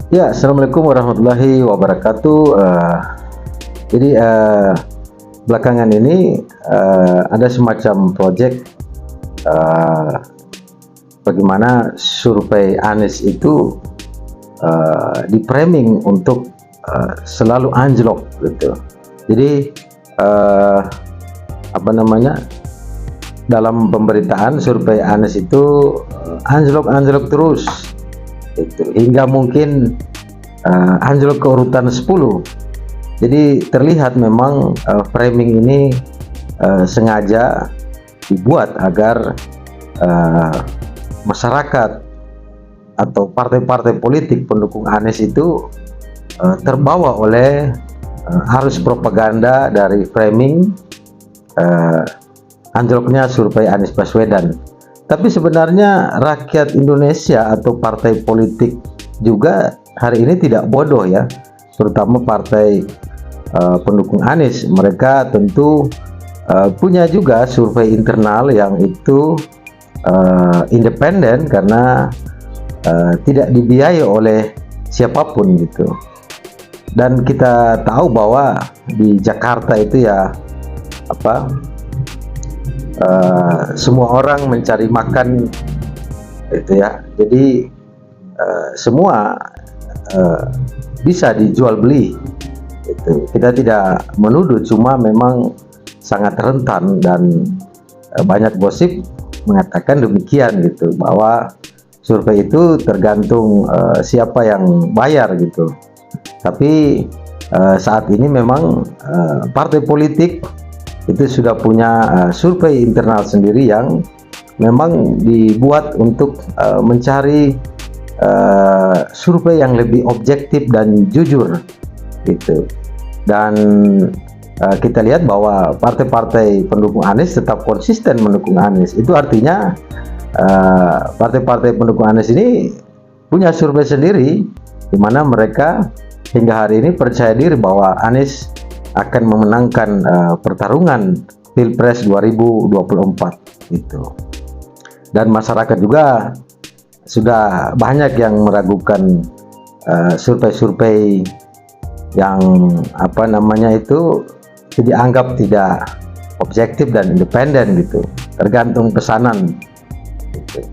Ya, Assalamualaikum warahmatullahi wabarakatuh. Jadi belakangan ini ada semacam proyek bagaimana survei Anies itu di framing untuk selalu anjlok gitu. Jadi apa namanya, dalam pemberitaan survei Anies itu anjlok terus itu, hingga mungkin anjlok ke urutan 10. Jadi terlihat memang framing ini sengaja dibuat agar masyarakat atau partai-partai politik pendukung Anies itu terbawa oleh arus propaganda dari framing anjloknya survei Anies Baswedan. Tapi sebenarnya rakyat Indonesia atau partai politik juga hari ini tidak bodoh ya, terutama partai pendukung Anies. Mereka tentu punya juga survei internal yang itu independen karena tidak dibiayai oleh siapapun gitu. Dan kita tahu bahwa di Jakarta itu ya semua orang mencari makan itu ya, jadi semua bisa dijual beli itu. Kita tidak menuduh, cuma memang sangat rentan dan banyak gosip mengatakan demikian gitu, bahwa survei itu tergantung siapa yang bayar gitu. Tapi saat ini memang partai politik itu sudah punya survei internal sendiri yang memang dibuat untuk mencari survei yang lebih objektif dan jujur gitu. Dan kita lihat bahwa partai-partai pendukung Anies tetap konsisten mendukung Anies. Itu artinya partai-partai pendukung Anies ini punya survei sendiri, di mana mereka hingga hari ini percaya diri bahwa Anies akan memenangkan pertarungan Pilpres 2024 itu. Dan masyarakat juga sudah banyak yang meragukan survei-survei yang itu dianggap tidak objektif dan independen gitu, tergantung pesanan gitu.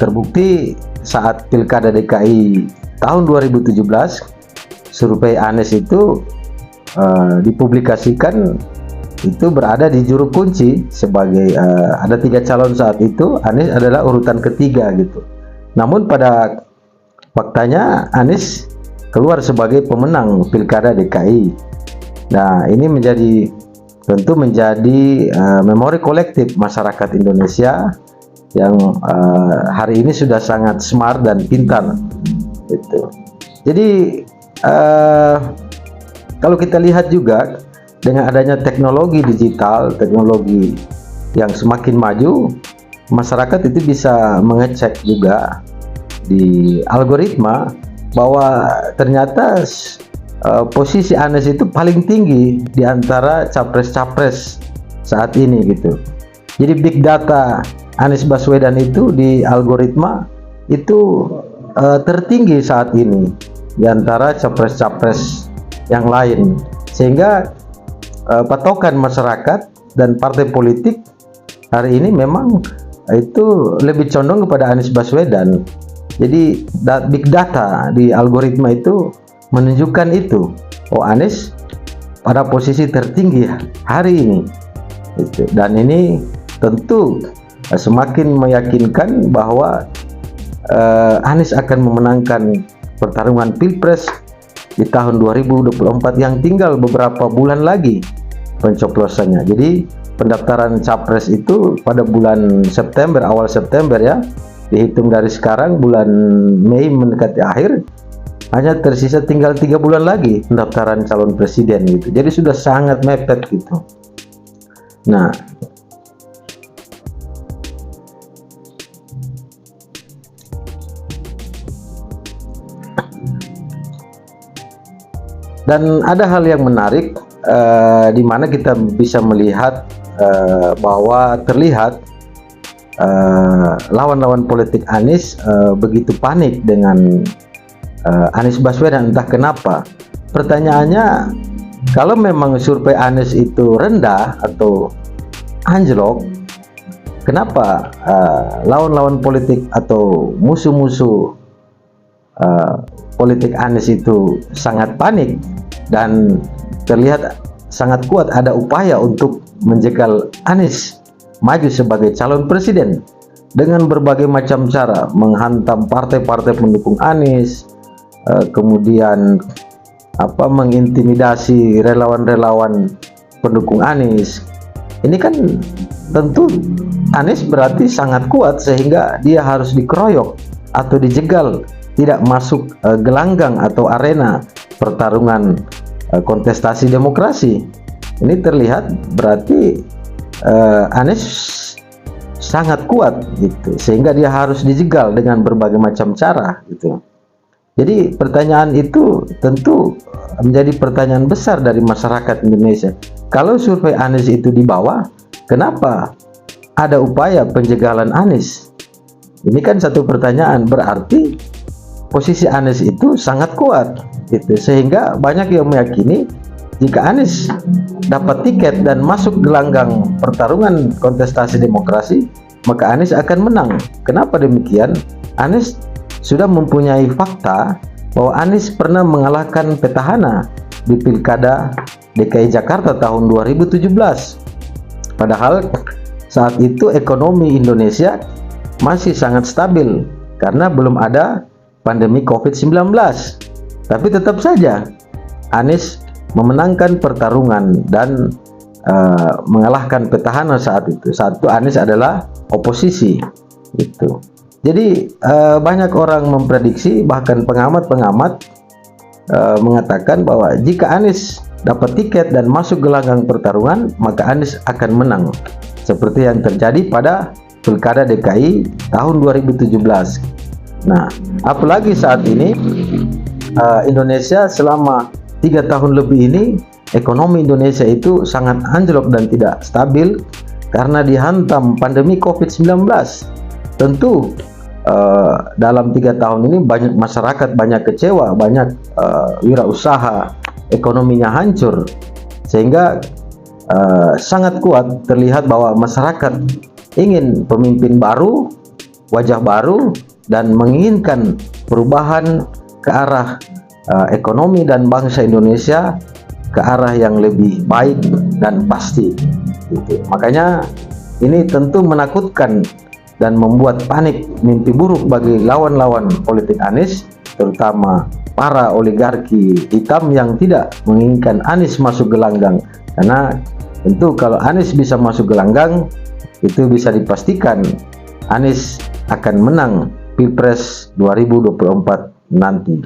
Terbukti saat Pilkada DKI tahun 2017, survei Anies itu dipublikasikan itu berada di juru kunci sebagai ada 3 calon saat itu. Anies adalah urutan ketiga gitu. Namun pada faktanya Anies keluar sebagai pemenang Pilkada DKI. Nah, ini tentu menjadi memori kolektif masyarakat Indonesia yang hari ini sudah sangat smart dan pintar gitu. Jadi kalau kita lihat juga dengan adanya teknologi digital, teknologi yang semakin maju, masyarakat itu bisa mengecek juga di algoritma bahwa ternyata posisi Anies itu paling tinggi di antara capres-capres saat ini gitu. Jadi big data Anies Baswedan itu di algoritma itu tertinggi saat ini di antara capres-capres yang lain, sehingga patokan masyarakat dan partai politik hari ini memang itu lebih condong kepada Anies Baswedan. Jadi big data di algoritma itu menunjukkan itu, Anies pada posisi tertinggi hari ini gitu. Dan ini tentu semakin meyakinkan bahwa Anies akan memenangkan pertarungan Pilpres di tahun 2024 yang tinggal beberapa bulan lagi pencoblosannya. Jadi pendaftaran capres itu pada bulan September, awal September ya, dihitung dari sekarang bulan Mei mendekati akhir, hanya tersisa tinggal 3 bulan lagi pendaftaran calon presiden gitu. Jadi sudah sangat mepet gitu. Nah, dan ada hal yang menarik di mana kita bisa melihat bahwa terlihat lawan-lawan politik Anies begitu panik dengan Anies Baswedan, entah kenapa. Pertanyaannya, kalau memang survei Anies itu rendah atau anjlok, kenapa lawan-lawan politik atau musuh-musuh politik Anies itu sangat panik dan terlihat sangat kuat ada upaya untuk menjegal Anies maju sebagai calon presiden dengan berbagai macam cara, menghantam partai-partai pendukung Anies, kemudian mengintimidasi relawan-relawan pendukung Anies. Ini kan tentu Anies berarti sangat kuat sehingga dia harus dikeroyok atau dijegal, tidak masuk gelanggang atau arena pertarungan kontestasi demokrasi. Ini terlihat berarti Anies sangat kuat gitu, sehingga dia harus dijegal dengan berbagai macam cara gitu. Jadi pertanyaan itu tentu menjadi pertanyaan besar dari masyarakat Indonesia. Kalau survei Anies itu di bawah, kenapa ada upaya penjegalan Anies? Ini kan satu pertanyaan, berarti posisi Anies itu sangat kuat gitu, sehingga banyak yang meyakini jika Anies dapat tiket dan masuk gelanggang pertarungan kontestasi demokrasi, maka Anies akan menang. Kenapa demikian? Anies sudah mempunyai fakta bahwa Anies pernah mengalahkan petahana di Pilkada DKI Jakarta tahun 2017. Padahal saat itu ekonomi Indonesia masih sangat stabil karena belum ada pandemi COVID-19. Tapi tetap saja Anies memenangkan pertarungan dan mengalahkan petahana saat itu. Saat itu Anies adalah oposisi gitu. Jadi banyak orang memprediksi, bahkan pengamat-pengamat mengatakan bahwa jika Anies dapat tiket dan masuk gelanggang pertarungan, maka Anies akan menang, seperti yang terjadi pada Pilkada DKI tahun 2017. Nah, apalagi saat ini Indonesia selama 3 tahun lebih ini, ekonomi Indonesia itu sangat anjlok dan tidak stabil karena dihantam pandemi COVID-19. Tentu dalam 3 tahun ini banyak masyarakat banyak kecewa, banyak wirausaha ekonominya hancur, sehingga sangat kuat terlihat bahwa masyarakat ingin pemimpin baru, wajah baru, dan menginginkan perubahan ke arah ekonomi dan bangsa Indonesia ke arah yang lebih baik dan pasti gitu. Makanya ini tentu menakutkan dan membuat panik, mimpi buruk bagi lawan-lawan politik Anies, terutama para oligarki hitam yang tidak menginginkan Anies masuk gelanggang. Karena tentu kalau Anies bisa masuk gelanggang, itu bisa dipastikan Anies akan menang Pilpres 2024 nanti.